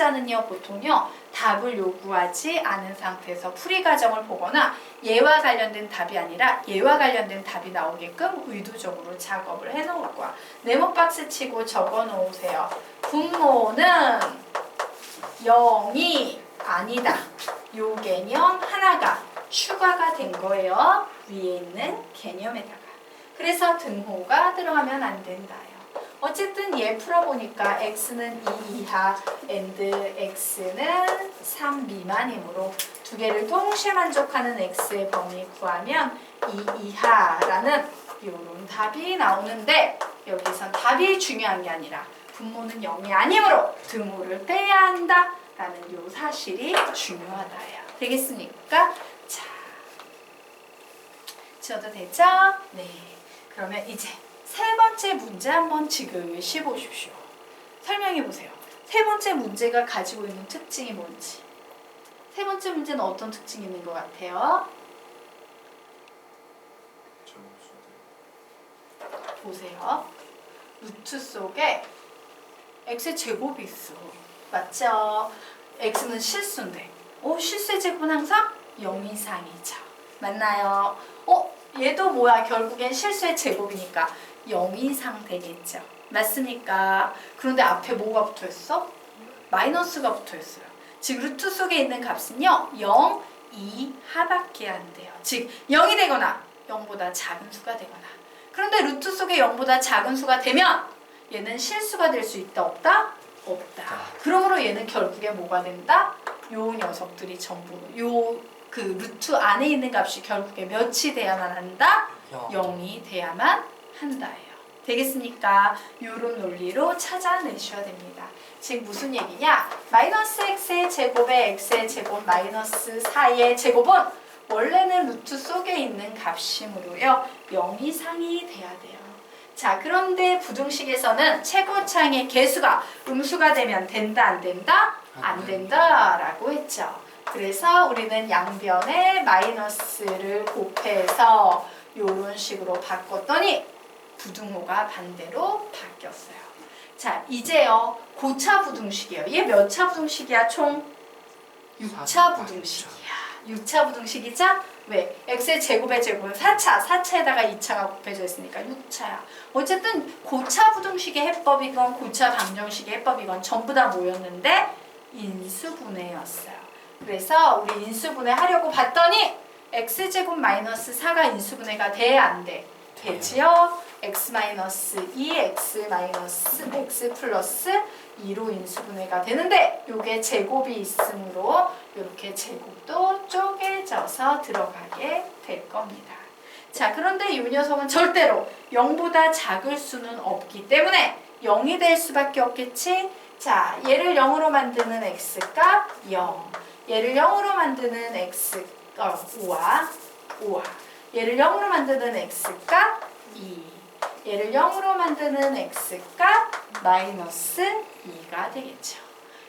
수험생자는요 보통요 답을 요구하지 않은 상태에서 풀이 과정을 보거나 얘와 관련된 답이 아니라 얘와 관련된 답이 나오게끔 의도적으로 작업을 해놓을 거야. 네모박스 치고 적어 놓으세요. 분모는 0이 아니다. 요 개념 하나가 추가가 된 거예요. 위에 있는 개념에다가. 그래서 등호가 들어가면 안 된다요. 어쨌든 얘 풀어보니까 x는 2 이하 and x는 3 미만이므로 두 개를 동시에 만족하는 x의 범위 구하면 2 이하라는 이런 답이 나오는데 여기서 답이 중요한 게 아니라 분모는 0이 아니므로 등호를 빼야 한다 라는 요 사실이 중요하다요. 되겠습니까? 자, 지워도 되죠? 네. 그러면 이제 세 번째 문제 한번 지그시 보십시오. 설명해 보세요. 세 번째 문제가 가지고 있는 특징이 뭔지. 세 번째 문제는 어떤 특징이 있는 것 같아요? 보세요. 루트 속에 x의 제곱이 있어. 맞죠? x는 실수인데 실수의 제곱은 항상 0 이상이죠. 맞나요? 얘도 뭐야? 결국엔 실수의 제곱이니까 0 이상 되겠죠. 맞습니까? 그런데 앞에 뭐가 붙어있어? 마이너스가 붙어있어요. 즉 루트 속에 있는 값은요 0 이하밖에 안 돼요. 즉 0이 되거나 0보다 작은 수가 되거나. 그런데 루트 속에 0보다 작은 수가 되면 얘는 실수가 될 수 있다 없다? 없다. 그러므로 얘는 결국에 뭐가 된다? 요 녀석들이 전부 그 루트 안에 있는 값이 결국에 몇이 돼야만 한다? 0이 돼야만 한다예요. 되겠습니까? 요런 논리로 찾아내셔야 됩니다. 즉 무슨 얘기냐? 마이너스 x의 제곱에 x의 제곱 마이너스 4의 제곱은 원래는 루트 속에 있는 값이므로요 0 이상이 돼야 돼요. 자, 그런데 부등식에서는 최고차항의 개수가 음수가 되면 된다 안 된다? 안 된다 라고 했죠. 그래서 우리는 양변에 마이너스를 곱해서 이런 식으로 바꿨더니 부등호가 반대로 바뀌었어요. 자, 이제요 고차 부등식이에요. 얘 몇 차 부등식이야? 총 6차 부등식이야. 6차 부등식이죠? 왜? x의 제곱의 제곱은 4차, 4차에다가 2차가 곱해져 있으니까 6차야. 어쨌든 고차 부등식의 해법이건 고차 방정식의 해법이건 전부 다 뭐였는데 인수분해였어요. 그래서 우리 인수분해 하려고 봤더니 x제곱 마이너스 4가 인수분해가 돼? 안 돼? 되지요? x 마이너스 2, x 마이너스 x 플러스 2로 인수분해가 되는데 요게 제곱이 있으므로 이렇게 제곱도 쪼개져서 들어가게 될 겁니다. 자, 그런데 이 녀석은 절대로 0보다 작을 수는 없기 때문에 0이 될 수밖에 없겠지? 자, 얘를 0으로 만드는 x값 0, 얘를 0으로 만드는 x 5와 얘를 0으로 만드는 x값 2, 얘를 0으로 만드는 x값 마이너스 2가 되겠죠.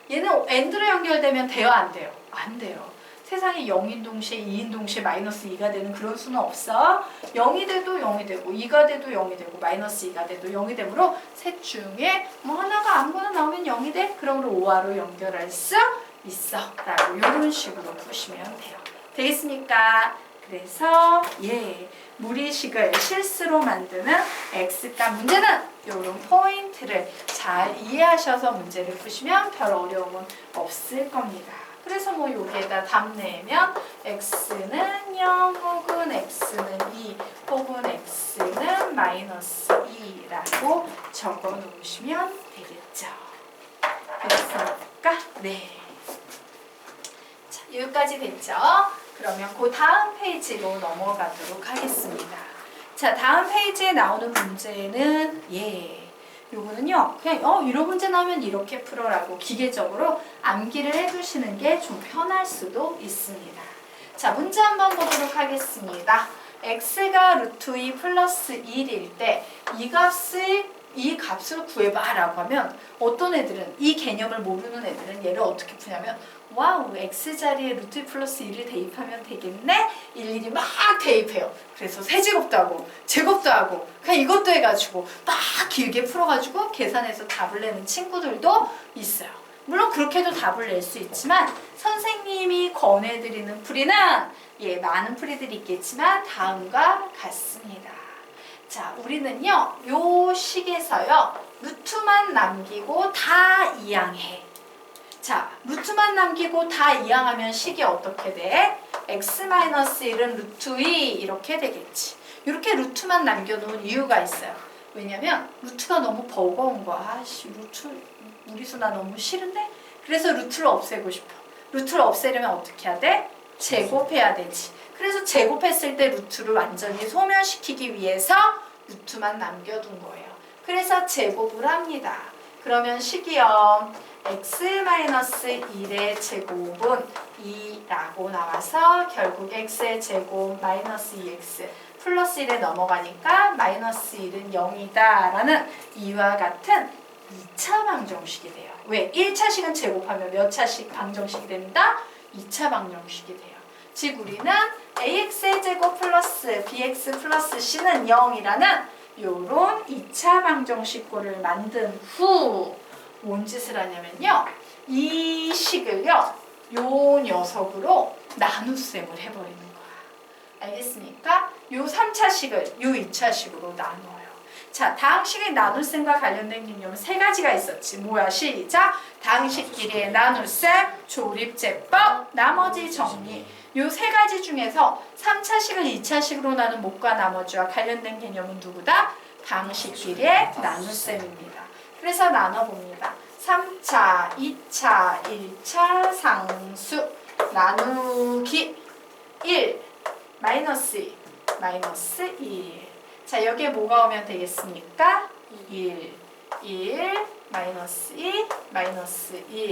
얘는 n드로 연결되면 돼요? 안 돼요? 안 돼요. 세상에 0인 동시에 2인 동시에 마이너스 2가 되는 그런 수는 없어. 0이 돼도 0이 되고 2가 돼도 0이 되고 마이너스 2가 돼도 0이 되므로 셋 중에 뭐 하나가 아무거나 나오면 0이 돼? 그러므로 5화로 연결할 수 있어 라고 이런 식으로 푸시면 돼요. 되겠습니까? 그래서 무리식을 실수로 만드는 x값 문제는 이런 포인트를 잘 이해하셔서 문제를 푸시면 별 어려움은 없을 겁니다. 그래서 뭐 여기에다 답 내면 x는 0 혹은 x는 2 혹은 x는 마이너스 2라고 적어 놓으시면 되겠죠. 됐습니까? 네. 자, 여기까지 됐죠? 그러면 그 다음 페이지로 넘어가도록 하겠습니다. 자, 다음 페이지에 나오는 문제는 요거는요 그냥 이런 문제 나오면 이렇게 풀어라고 기계적으로 암기를 해두시는 게 좀 편할 수도 있습니다. 자, 문제 한번 보도록 하겠습니다. x가 루트 2 플러스 1일 때 이 값을 구해봐 라고 하면 어떤 애들은 이 개념을 모르는 애들은 얘를 어떻게 푸냐면 와우 x자리에 루트 2 플러스 1을 대입하면 되겠네? 일일이 막 대입해요. 그래서 세제곱도 하고 제곱도 하고 그냥 이것도 해가지고 막 길게 풀어가지고 계산해서 답을 내는 친구들도 있어요. 물론 그렇게도 답을 낼 수 있지만 선생님이 권해드리는 풀이는 많은 풀이들이 있겠지만 다음과 같습니다. 자, 우리는요, 요 식에서요, 루트만 남기고 다 이항해. 자, 루트만 남기고 다 이항하면 식이 어떻게 돼? x-1은 루트 2 이렇게 되겠지. 이렇게 루트만 남겨놓은 이유가 있어요. 왜냐면 루트가 너무 버거운 거야. 아씨, 루트 무리수 나 너무 싫은데? 그래서 루트를 없애고 싶어. 루트를 없애려면 어떻게 해야 돼? 제곱해야 되지. 그래서 제곱했을 때 루트를 완전히 소멸시키기 위해서 루트만 남겨둔 거예요. 그래서 제곱을 합니다. 그러면 식이요. x-1의 제곱은 2라고 나와서 결국 x의 제곱 마이너스 2x 플러스 1에 넘어가니까 마이너스 1은 0이다 라는 이와 같은 2차 방정식이 돼요. 왜? 1차식은 제곱하면 몇 차식 방정식이 됩니다? 2차 방정식이 돼요. 즉 우리는 ax의 제곱 플러스 bx 플러스 c는 0이라는 요런 2차 방정식꼴을 만든 후 뭔 짓을 하냐면요. 이 식을요. 요 녀석으로 나눗셈을 해버리는 거야. 알겠습니까? 요 3차식을 요 2차식으로 나눠요. 자, 다항식의 나눗셈과 관련된 개념은 세 가지가 있었지. 뭐야? 시작! 다항식끼리의 나눗셈, 조립제법, 나머지 정리. 요 세 가지 중에서 3차식을 2차식으로 나눈 목과 나머지와 관련된 개념은 누구다? 다항식끼리의 나눗셈입니다. 그래서 나눠봅니다. 3차, 2차, 1차 상수 나누기 1, 마이너스 2, 마이너스 1. 자, 여기에 뭐가 오면 되겠습니까? 1, 1, 마이너스 2, 마이너스 1.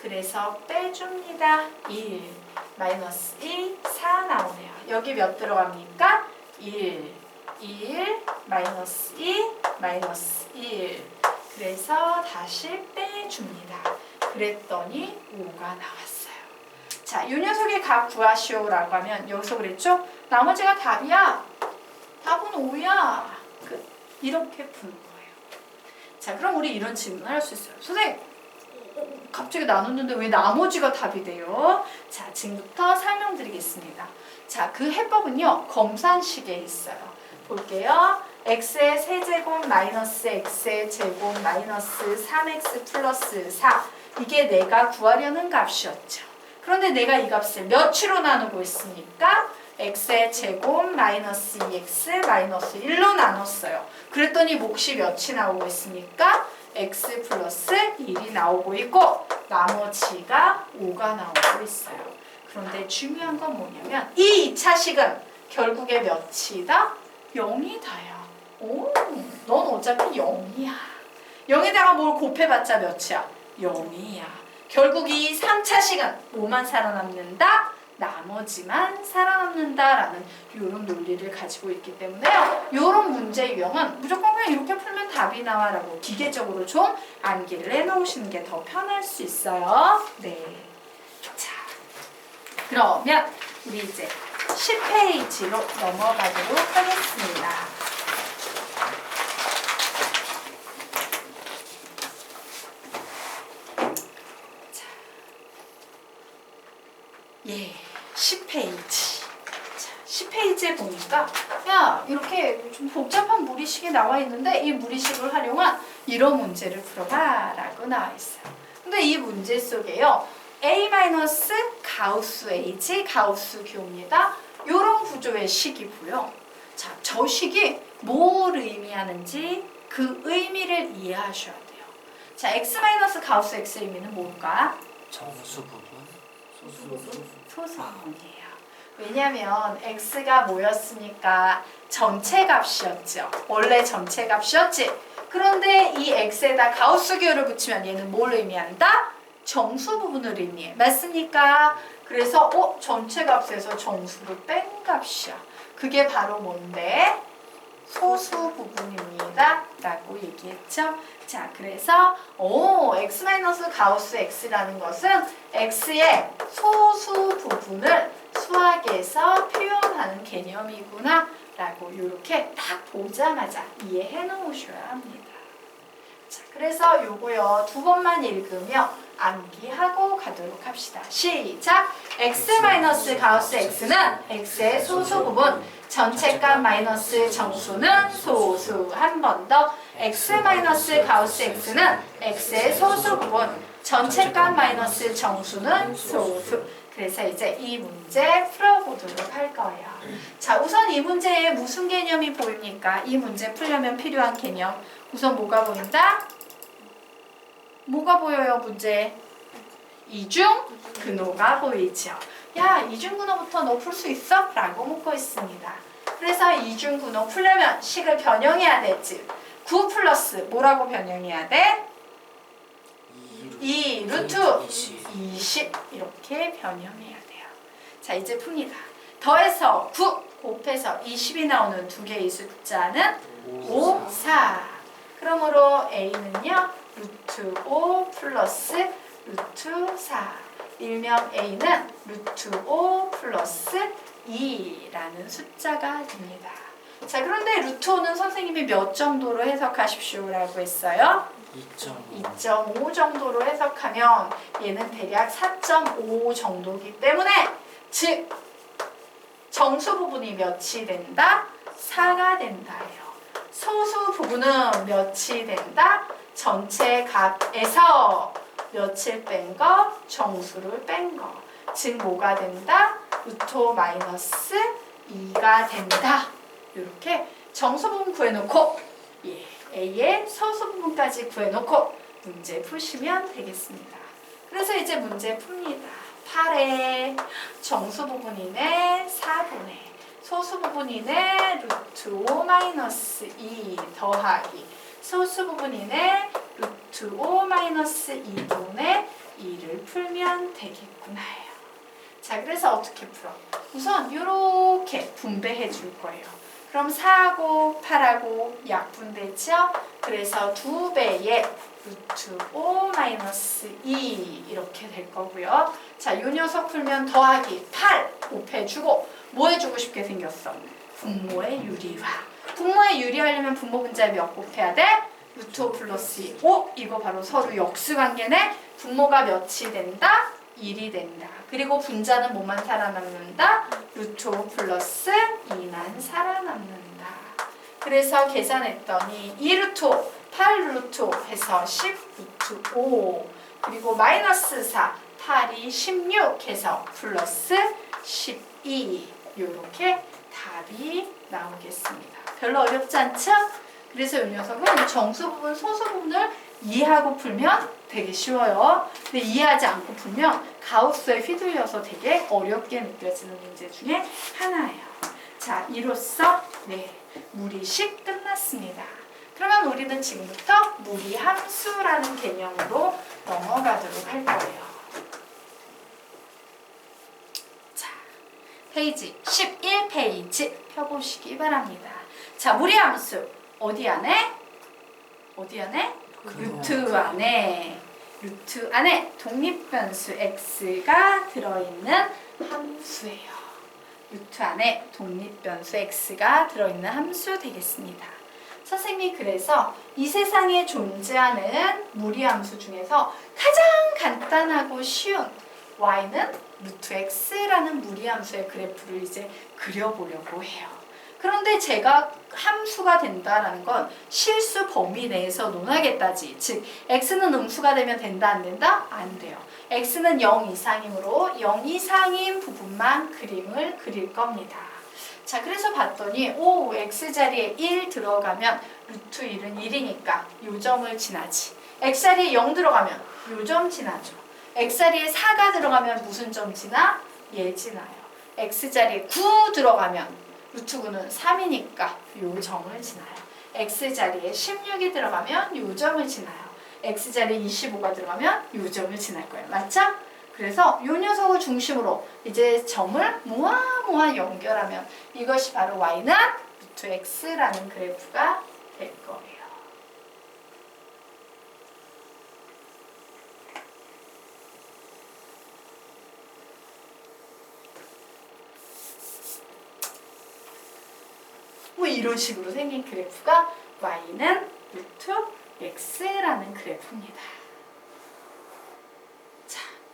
그래서 빼줍니다. 1, 마이너스 2, 4 나오네요. 여기 몇 들어갑니까? 1, 1, 마이너스 2, 마이너스 1. 그래서 다시 빼줍니다. 그랬더니 5가 나왔어요. 자, 이 녀석의 값 구하시오라고 하면 여기서 그랬죠? 나머지가 답이야. 답은 5야. 이렇게 푸는 거예요. 자, 그럼 우리 이런 질문을 할 수 있어요. 선생님, 갑자기 나눴는데 왜 나머지가 답이 돼요? 자, 지금부터 설명드리겠습니다. 자, 그 해법은요. 검산식에 있어요. 볼게요. x의 세제곱 마이너스 x의 제곱 마이너스 3x 플러스 4. 이게 내가 구하려는 값이었죠. 그런데 내가 이 값을 몇으로 나누고 있습니까? x의 제곱 마이너스 2x 마이너스 1로 나눴어요. 그랬더니 몫이 몇이 나오고 있습니까? x 플러스 1이 나오고 있고 나머지가 5가 나오고 있어요. 그런데 중요한 건 뭐냐면 이 2차식은 결국에 몇이다? 0이 다야. 오, 넌 어차피 0이야. 0에다가 뭘 곱해봤자 몇이야? 0이야. 결국 이 3차식은 뭐만 살아남는다? 나머지만 살아남는다라는 이런 논리를 가지고 있기 때문에요. 이런 문제 유형은 무조건 그냥 이렇게 풀면 답이 나와라고 기계적으로 좀 암기를 해놓으시는 게 더 편할 수 있어요. 네. 자, 그러면 우리 이제 10페이지로 넘어가도록 하겠습니다. 자, 10페이지. 자, 10페이지에 보니까 야, 이렇게 좀 복잡한 무리식이 나와 있는데 이 무리식을 활용한 이런 문제를 풀어봐 라고 나와 있어요. 근데 이 문제 속에요. A- 가우스 H, 가우스 Q입니다. 이런 구조의 식이고요. 자, 저 식이 뭘 의미하는지 그 의미를 이해하셔야 돼요. 자, X- 가우스 X의 의미는 뭘까? 정수 부분. 소수분이에요. 왜냐면 X가 뭐였습니까? 전체 값이었죠. 원래 전체 값이었지. 그런데 이 X에다 가우스교를 붙이면 얘는 뭘 의미한다? 정수 부분을 의미해. 맞습니까? 그래서 전체 값에서 정수를 뺀 값이야. 그게 바로 뭔데? 소수 부분입니다. 라고 얘기했죠. 자, 그래서 x- 가우스 x라는 것은 x의 소수 부분을 수학에서 표현하는 개념이구나 라고 이렇게 딱 보자마자 이해해 놓으셔야 합니다. 자, 그래서 요거요 2번만 읽으면 암기하고 가도록 합시다. 시작! x 마이너스 가우스 x는 x의 소수 부분, 전체값 마이너스 정수는 소수. 한 번 더. x 마이너스 가우스 x는 x의 소수 부분, 전체값 마이너스 정수는 소수. 그래서 이제 이 문제 풀어보도록 할 거예요. 자, 우선 이 문제에 무슨 개념이 보입니까? 이 문제 풀려면 필요한 개념. 우선 뭐가 보인다? 뭐가 보여요, 문제? 이중근호가 보이죠. 야, 이중근호부터 너 풀 수 있어? 라고 묻고 있습니다. 그래서 이중근호 풀려면 식을 변형해야 되지. 9 플러스 뭐라고 변형해야 돼? 2 루트 20 이렇게 변형해야 돼요. 자, 이제 풉니다. 더해서 9 곱해서 20이 나오는 두 개의 숫자는 5, 4. 그러므로 A는요. 루트 5 플러스 루트 4. 일명 A는 루트 5 플러스 2라는 숫자가 됩니다. 자, 그런데 루트 5는 선생님이 몇 정도로 해석하십시오 라고 했어요? 2.5 정도로 해석하면 얘는 대략 4.5 정도이기 때문에 즉 정수 부분이 몇이 된다? 4가 된다예요. 소수 부분은 몇이 된다? 전체 값에서 몇을 뺀 거? 정수를 뺀 거. 즉 뭐가 된다? 루트 5 마이너스 2가 된다. 이렇게 정수 부분 구해놓고 A의 소수 부분까지 구해놓고 문제 푸시면 되겠습니다. 그래서 이제 문제 풉니다. 8에 정수 부분이네 4분의 소수 부분이네 루트 5 마이너스 2 더하기 소수 부분이네 루트 5 마이너스 2분의 2를 풀면 되겠구나요. 자, 그래서 어떻게 풀어? 우선 이렇게 분배해 줄 거예요. 그럼 4하고 8하고 약분되죠? 그래서 2배의 루트 5 마이너스 2 이렇게 될 거고요. 자, 이 녀석 풀면 더하기 8 곱해주고 뭐 해주고 싶게 생겼어? 분모의 유리화. 분모의 유리하려면 분모 분자에 몇 곱해야 돼? 루트 5 플러스 5. 이거 바로 서로 역수관계네. 분모가 몇이 된다? 1이 된다. 그리고 분자는 뭐만 살아남는다? 루트 5 플러스 2만 살아남는다. 그래서 계산했더니 2 루트 5, 8 루트 5 해서 10 루트 5 그리고 마이너스 4, 8이 16 해서 플러스 12 이렇게 답이 나오겠습니다. 별로 어렵지 않죠? 그래서 이 녀석은 정수 부분, 소수 부분을 이해하고 풀면 되게 쉬워요. 근데 이해하지 않고 풀면 가우스에 휘둘려서 되게 어렵게 느껴지는 문제 중에 하나예요. 자, 이로써 무리식 끝났습니다. 그러면 우리는 지금부터 무리함수라는 개념으로 넘어가도록 할 거예요. 자, 페이지 11페이지 펴보시기 바랍니다. 자, 무리함수 어디 안에? 어디 안에? 루트 안에. 루트 안에 독립변수 x가 들어있는 함수예요. 루트 안에 독립변수 x가 들어있는 함수 되겠습니다. 선생님이 그래서 이 세상에 존재하는 무리함수 중에서 가장 간단하고 쉬운 y는 루트 x라는 무리함수의 그래프를 이제 그려보려고 해요. 그런데 제가 함수가 된다라는 건 실수 범위 내에서 논하겠다지. 즉 x는 음수가 되면 된다 안 된다? 안 돼요. x는 0 이상이므로 0 이상인 부분만 그림을 그릴 겁니다. 자, 그래서 봤더니 x자리에 1 들어가면 루트 1은 1이니까 요 점을 지나지. x자리에 0 들어가면 요 점 지나죠. x자리에 4가 들어가면 무슨 점 지나? 얘 지나요. x자리에 9 들어가면 루트 9는 3이니까 요 점을 지나요. x자리에 16이 들어가면 요 점을 지나요. x자리에 25가 들어가면 요 점을 지날 거예요. 맞죠? 그래서 요 녀석을 중심으로 이제 점을 모아 연결하면 이것이 바로 y는 루트 x라는 그래프가 될 거예요. 뭐 이런 식으로 생긴 그래프가 y는 루트 x라는 그래프입니다.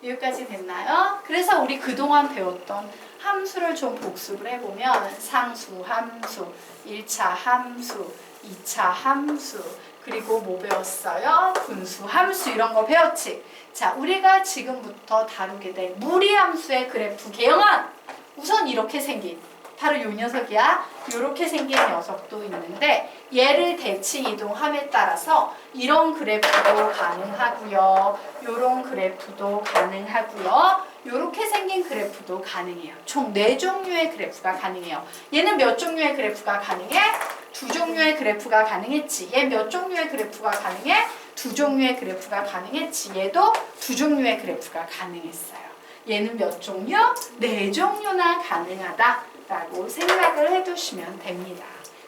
여기까지 됐나요? 그래서 우리 그동안 배웠던 함수를 좀 복습을 해보면 상수, 함수, 1차 함수, 2차 함수, 그리고 뭐 배웠어요? 분수, 함수 이런 거 배웠지? 자, 우리가 지금부터 다루게 될 무리함수의 그래프 개형은 우선 이렇게 생긴 바로 이 녀석이야. 이렇게 생긴 녀석도 있는데 얘를 대칭 이동함에 따라서 이런 그래프도 가능하고요. 이런 그래프도 가능하고요. 이렇게 생긴 그래프도 가능해요. 총 4종류의 그래프가 가능해요. 얘는 몇 종류의 그래프가 가능해? 2종류의 그래프가 가능했지. 얘 몇 종류의 그래프가 가능해? 2종류의 그래프가 가능했지. 얘도 2종류의 그래프가 가능했어요. 얘는 몇 종류? 4종류나 가능하다 라고 생각을 해두시면 됩니다.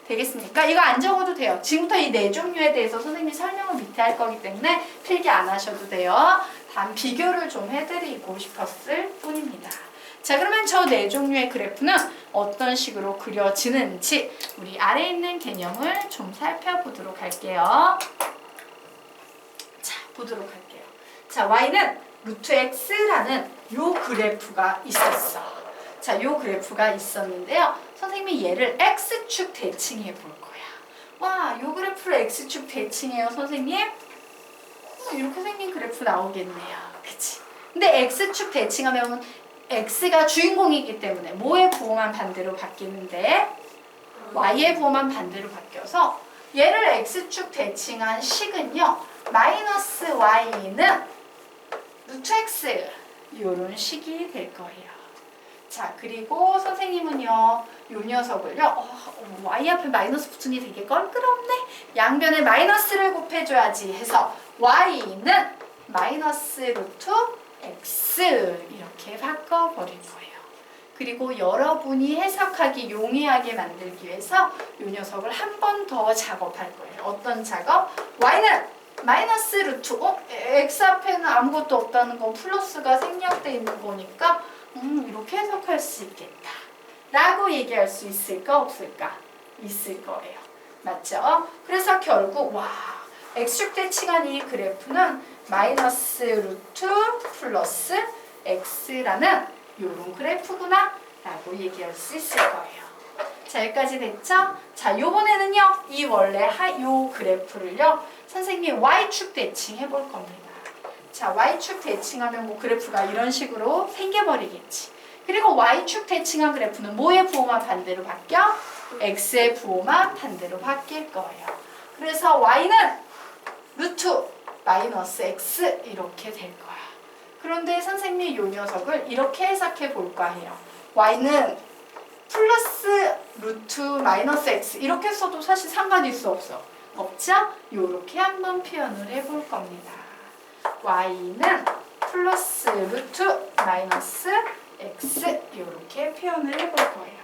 되겠습니까? 이거 안 적어도 돼요. 지금부터 이 4종류에 대해서 선생님이 설명을 밑에 할 거기 때문에 필기 안 하셔도 돼요. 단 비교를 좀 해드리고 싶었을 뿐입니다. 자, 그러면 저 4종류의 그래프는 어떤 식으로 그려지는지 우리 아래에 있는 개념을 좀 살펴보도록 할게요. 자, 보도록 할게요. 자, y는 루트 x라는 요 그래프가 있었어. 자, 요 그래프가 있었는데요. 선생님이 얘를 x축 대칭해 볼 거야. 와, 요 그래프를 x축 대칭해요, 선생님? 이렇게 생긴 그래프 나오겠네요. 그치? 근데 x축 대칭하면 x가 주인공이기 때문에 뭐의 부호만 반대로 바뀌는데 y의 부호만 반대로 바뀌어서 얘를 x축 대칭한 식은요. 마이너스 y는 루트 x 요런 식이 될 거예요. 자, 그리고 선생님은요, 요 녀석을요, y 앞에 마이너스 붙으니 되게 껄끄럽네? 양변에 마이너스를 곱해줘야지 해서 y는 마이너스 루트 x 이렇게 바꿔버릴 거예요. 그리고 여러분이 해석하기 용이하게 만들기 위해서 요 녀석을 한 번 더 작업할 거예요. 어떤 작업? y는 마이너스 루트, x 앞에는 아무것도 없다는 건 플러스가 생략되어 있는 거니까 이렇게 해석할 수 있겠다 라고 얘기할 수 있을까 없을까? 있을 거예요. 맞죠? 그래서 결국 x축 대칭한 이 그래프는 마이너스 루트 플러스 x라는 요런 그래프구나 라고 얘기할 수 있을 거예요. 자, 여기까지 됐죠? 자, 요번에는요 이 원래 요 그래프를요 선생님이 y축 대칭 해볼 겁니다. 자, y축 대칭하면 뭐 그래프가 이런 식으로 생겨버리겠지. 그리고 y축 대칭한 그래프는 뭐의 부호만 반대로 바뀌어? x의 부호만 반대로 바뀔 거예요. 그래서 y는 루트 마이너스 x 이렇게 될 거야. 그런데 선생님이 이 녀석을 이렇게 해석해 볼까 해요. y는 플러스 루트 마이너스 x 이렇게 써도 사실 상관이 있어 없어? 없죠? 요렇게 한번 표현을 해볼 겁니다. y는 플러스 루트 마이너스 x 이렇게 표현을 해볼 거예요.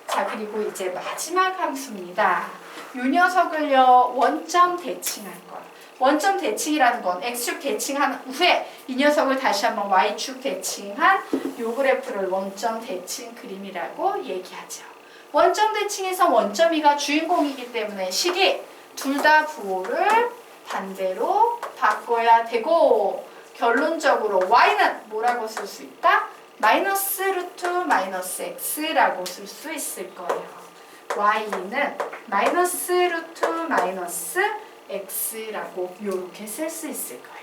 자, 그리고 이제 마지막 함수입니다. 이 녀석을요 원점 대칭할 거예요. 원점 대칭이라는 건 x축 대칭한 후에 이 녀석을 다시 한번 y축 대칭한 요 그래프를 원점 대칭 그림이라고 얘기하죠. 원점 대칭에서 원점이가 주인공이기 때문에 식이 둘 다 부호를 반대로 바꿔야 되고 결론적으로 y는 뭐라고 쓸 수 있다? 마이너스 루트 마이너스 x라고 쓸 수 있을 거예요. y는 마이너스 루트 마이너스 x라고 이렇게 쓸 수 있을 거예요.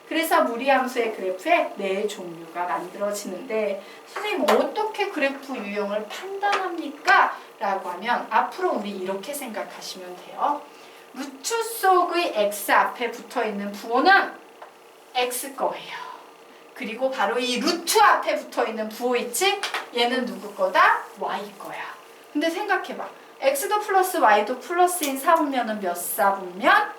그래서 무리함수의 그래프에 4종류가 만들어지는데 선생님 어떻게 그래프 유형을 판단합니까? 라고 하면 앞으로 우리 이렇게 생각하시면 돼요. 루트 속의 x 앞에 붙어있는 부호는 x 거예요. 그리고 바로 이 루트 앞에 붙어있는 부호 있지? 얘는 누구 거다? y 거야. 근데 생각해봐. x도 플러스 y도 플러스인 사분면은 몇 사분면?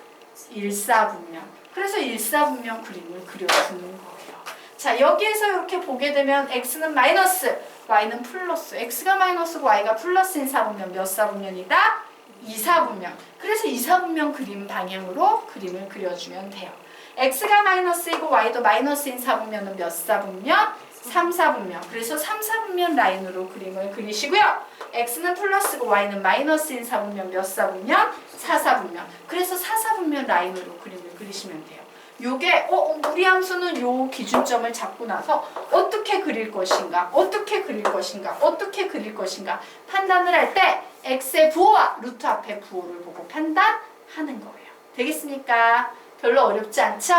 1사분면. 그래서 1사분면 그림을 그려주는 거예요. 자, 여기에서 이렇게 보게 되면 x는 마이너스, y는 플러스. x가 마이너스고 y가 플러스인 사분면 몇 사분면이다? 2사분면. 그래서 2사분면 그림 방향으로 그림을 그려주면 돼요. x가 마이너스이고 y도 마이너스인 사분면은 몇 사분면? 3사분면. 그래서 3사분면 라인으로 그림을 그리시고요. x는 플러스고 y는 마이너스인 사분면 몇 사분면? 4사분면. 그래서 4사분면 라인으로 그림을 그리시면 돼요. 요게 무리함수는 요 기준점을 잡고 나서 어떻게 그릴 것인가, 어떻게 그릴 것인가, 어떻게 그릴 것인가 판단을 할 때 x의 부호와 루트 앞에 부호를 보고 판단하는 거예요. 되겠습니까? 별로 어렵지 않죠?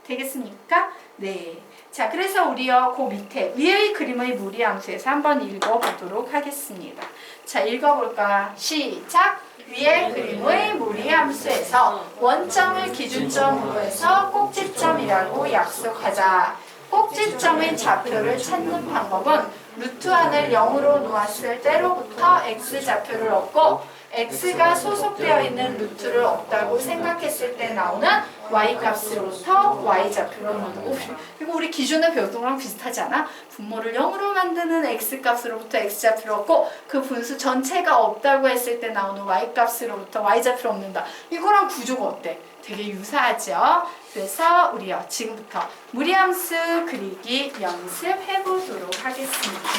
되겠습니까? 네. 자, 그래서 우리요 그 밑에 위의 그림의 무리함수에서 한번 읽어보도록 하겠습니다. 자, 읽어볼까? 시작! 위의 그림의 무리함수에서 원점을 기준점으로 해서 꼭지점이라고 약속하자. 꼭지점의 좌표를 찾는 방법은 루트 안을 0으로 놓았을 때로부터 x-좌표를 얻고 x가 소속되어 있는 루트를 없다고 생각했을 때 나오는 y값으로부터 y좌표를 얻는. 이거 우리 기준의 변동랑 비슷하지 않아? 분모를 0으로 만드는 x값으로부터 x좌표를 얻고 그 분수 전체가 없다고 했을 때 나오는 y값으로부터 y좌표를 얻는다. 이거랑 구조가 어때? 되게 유사하죠? 그래서 우리요 지금부터 무리함수 그리기 연습해보도록 하겠습니다.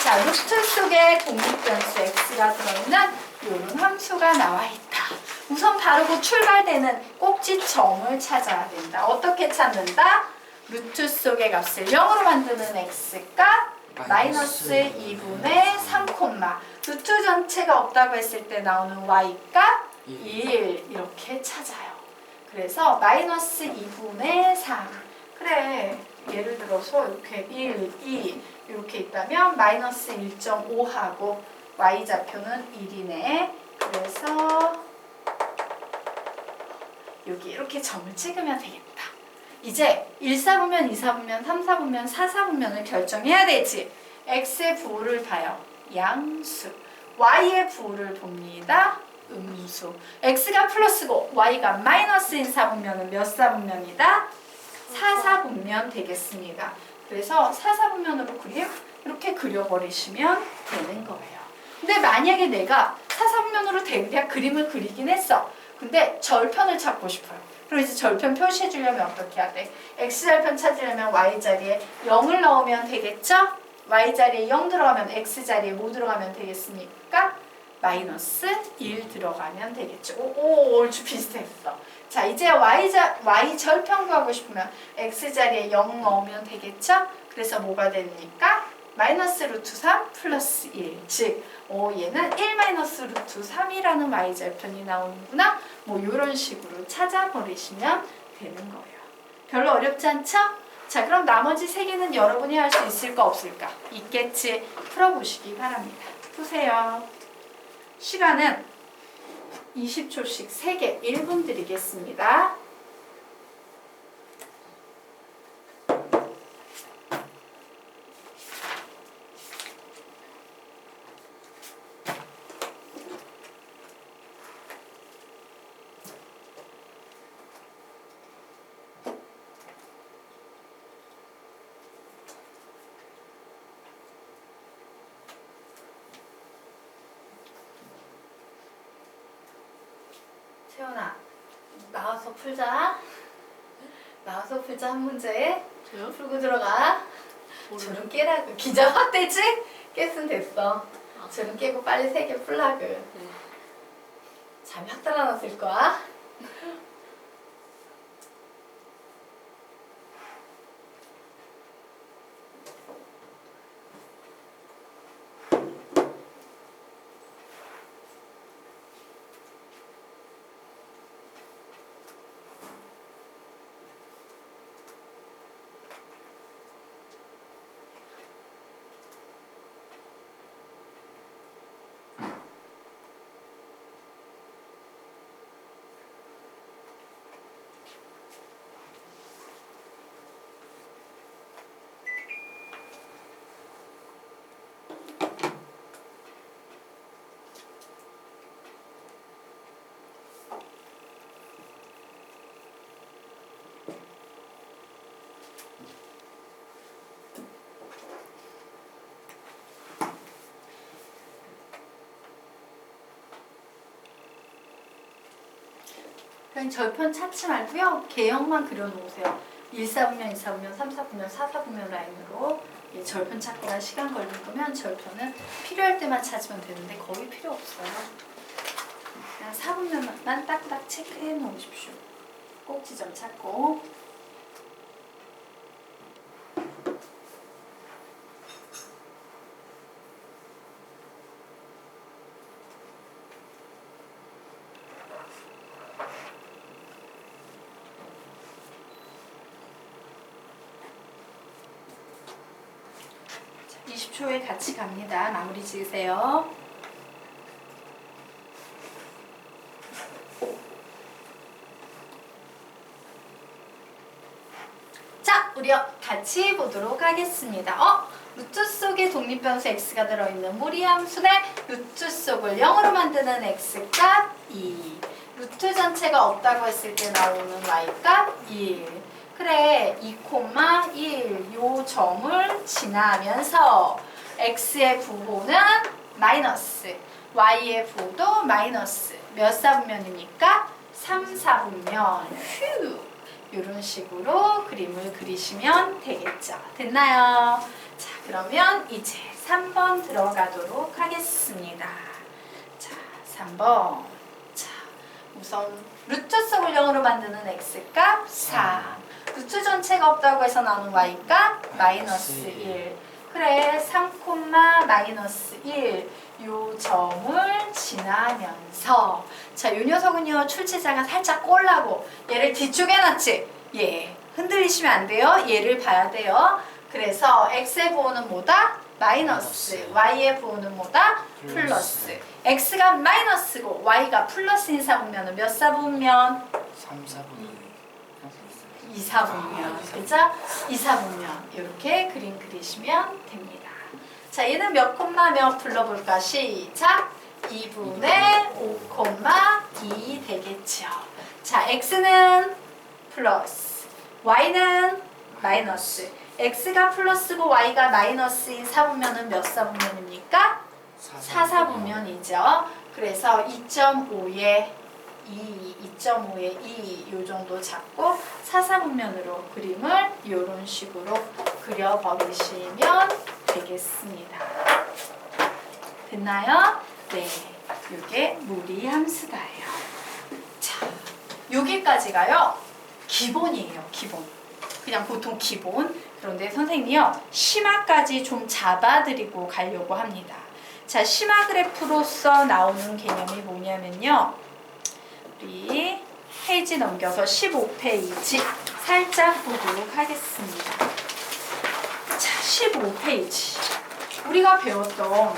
자, 루트 속에 독립변수 x가 들어있는 이런 함수가 나와 있다. 우선 바로 그 출발되는 꼭지점을 찾아야 된다. 어떻게 찾는다? 루트 속의 값을 0으로 만드는 x가 마이너스 2분의 3, 루트 전체가 없다고 했을 때 나오는 y가 1 이렇게 찾아요. 그래서 마이너스 2분의 3. 그래, 예를 들어서 이렇게 1, 2 이렇게 있다면 마이너스 1.5하고 y좌표는 1이네. 그래서 여기 이렇게 점을 찍으면 되겠다. 이제 1사분면, 2사분면, 3사분면, 4사분면을 결정해야 되지. x의 부호를 봐요. 양수. y의 부호를 봅니다. 음수. x가 플러스고 y가 마이너스인 사분면은 몇 사분면이다? 4사분면 되겠습니다. 그래서 4사분면으로 그림 이렇게 그려버리시면 되는 거예요. 근데 만약에 내가 4사분면으로 대략 그림을 그리긴 했어. 근데 절편을 찾고 싶어요. 그럼 이제 절편 표시해 주려면 어떻게 해야 돼? x절편 찾으려면 y자리에 0을 넣으면 되겠죠? y자리에 0 들어가면 x자리에 뭐 들어가면 되겠습니까? 마이너스 1 들어가면 되겠죠. 오, 얼추 비슷했어. 자, 이제 y 절편 구하고 싶으면 x자리에 0 넣으면 되겠죠? 그래서 뭐가 됩니까? 마이너스 루트 3 플러스 1. 즉, 얘는 1 마이너스 루트 3이라는 y절편이 나오는구나. 뭐 이런 식으로 찾아버리시면 되는 거예요. 별로 어렵지 않죠? 자, 그럼 나머지 3개는 여러분이 할 수 있을까 없을까? 있겠지. 풀어보시기 바랍니다. 푸세요. 시간은 20초씩 3개 1분 드리겠습니다. 세연아, 나와서 풀자. 나와서 풀자 한 문제. 저요? 풀고 들어가. 저는 깨라고. 기자 확 되지? 깼으면 됐어. 저는 깨고 빨리 3개 풀라고. 네. 잠이 확 달아났을 거야. 그냥 절편 찾지 말고요. 개형만 그려놓으세요. 1사분면, 2사분면, 3사분면, 4사분면 라인으로 절편 찾기가 시간 걸릴 거면 절편은 필요할 때만 찾으면 되는데 거의 필요 없어요. 그냥 4분면만 딱딱 체크해 놓으십시오. 꼭지점 찾고. 자, 20초에 같이 갑니다. 마무리 지으세요. 우리 같이 보도록 하겠습니다. 루트 속에 독립변수 x가 들어있는 무리함수의 루트 속을 0으로 만드는 x값 2. 루트 전체가 없다고 했을 때 나오는 y값 1. 그래, 2,1 요 점을 지나면서 x의 부호는 마이너스, y의 부호도 마이너스. 몇 사분면입니까? 3, 4분면. 휴. 이런 식으로 그림을 그리시면 되겠죠. 됐나요? 자, 그러면 이제 3번 들어가도록 하겠습니다. 자, 3번. 자, 우선 루트 속을 0으로 만드는 x값 3. 루트 전체가 없다고 해서 나오는 y값 마이너스 1. 그래, 3, 마이너스 1. 요 점을 지나면서 자, 요 녀석은요 출제자가 살짝 꼴라고 얘를 뒤쪽에 놨지. 예, 흔들리시면 안 돼요. 얘를 봐야 돼요. 그래서 x의 부호는 뭐다? 마이너스. y의 부호는 뭐다? 플러스. x가 마이너스고 y가 플러스인 사분면은 몇 사분면? 3, 4분면 2, 4분면. 그죠? 2, 4분면. 이렇게 그림 그리시면 됩니다. 자, 얘는 몇 콤마 몇 불러볼까? 시작! 2분의 5,2 되겠죠. 자, x는 플러스, y는 마이너스. x가 플러스고 y가 마이너스인 사분면은 몇 사분면입니까? 4, 4분면이죠. 그래서 2.5에 2.5에 2 요 정도 잡고 4, 4분면으로 그림을 이런 식으로 그려버리시면 되겠습니다. 됐나요? 네, 이게 무리함수다예요. 자, 여기까지가요 기본이에요. 기본. 그냥 보통 기본. 그런데 선생님이요 심화까지 좀 잡아드리고 가려고 합니다. 자, 심화 그래프로서 나오는 개념이 뭐냐면요, 우리 페이지 넘겨서 15페이지 살짝 보도록 하겠습니다. 자, 15페이지. 우리가 배웠던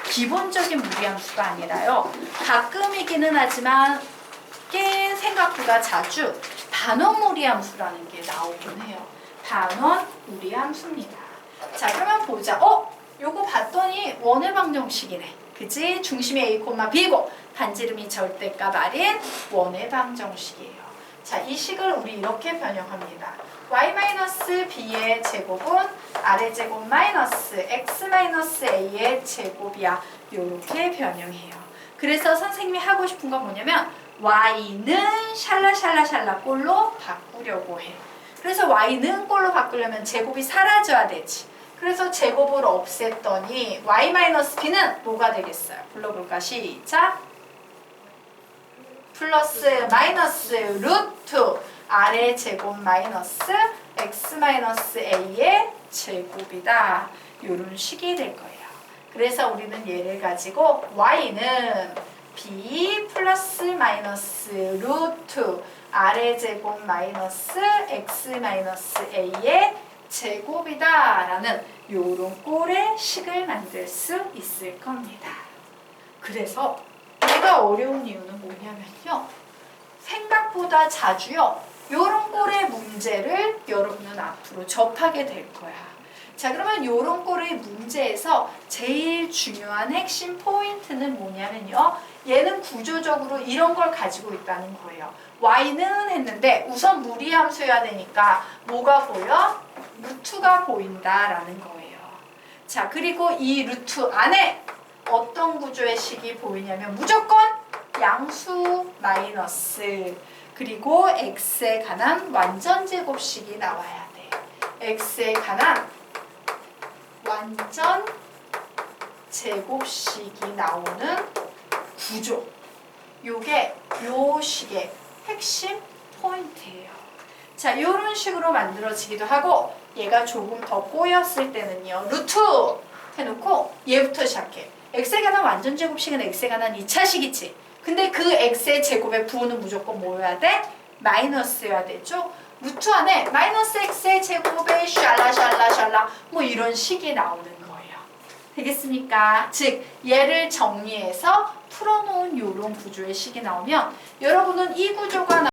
기본적인 무리함수가 아니라요, 가끔이기는 하지만 꽤 생각보다 자주 반원 무리함수라는 게 나오긴 해요. 반원 무리함수입니다. 자, 그러면 보자. 요거 봤더니 원의 방정식이네. 그치? 중심이 a, b고 반지름이 절대값 R인 원의 방정식이에요. 자, 이 식을 우리 이렇게 변형합니다. y-b의 제곱은 r의 제곱 마이너스 x-a의 제곱이야. 요렇게 변형해요. 그래서 선생님이 하고 싶은 건 뭐냐면 y는 샬라샬라샬라 꼴로 바꾸려고 해. 그래서 y는 꼴로 바꾸려면 제곱이 사라져야 되지. 그래서 제곱을 없앴더니 y-b는 뭐가 되겠어요? 불러볼까? 시작! 플러스 마이너스 루트 r의 제곱 마이너스 x-a의 제곱이다. 이런 식이 될 거예요. 그래서 우리는 얘를 가지고 y는 b 플러스 마이너스 루트 r의 제곱 마이너스 x-a의 제곱이다 라는 요런 꼴의 식을 만들 수 있을 겁니다. 그래서 얘가 어려운 이유는 뭐냐면요, 생각보다 자주요 요런 꼴의 문제를 여러분은 앞으로 접하게 될 거야. 자, 그러면 요런 꼴의 문제에서 제일 중요한 핵심 포인트는 뭐냐면요, 얘는 구조적으로 이런 걸 가지고 있다는 거예요. y는 했는데 우선 무리함수여야 되니까 뭐가 보여? 루트가 보인다라는 거예요. 자, 그리고 이 루트 안에 어떤 구조의 식이 보이냐면 무조건 양수 마이너스 그리고 x에 관한 완전 제곱식이 나와야 돼. x에 관한 완전 제곱식이 나오는 구조. 요게 요 식의 핵심 포인트예요. 자, 이런 식으로 만들어지기도 하고 얘가 조금 더 꼬였을 때는요. 루트 해놓고 얘부터 시작해. x에 관한 완전 제곱식은 x에 관한 2차식이지. 근데 그 x의 제곱의 부호는 무조건 뭐여야 돼? 마이너스여야 되죠. 루트 안에 마이너스 x의 제곱에 샬라 뭐 이런 식이 나오는 거예요. 되겠습니까? 즉 얘를 정리해서 풀어놓은 이런 구조의 식이 나오면 여러분은 이 구조가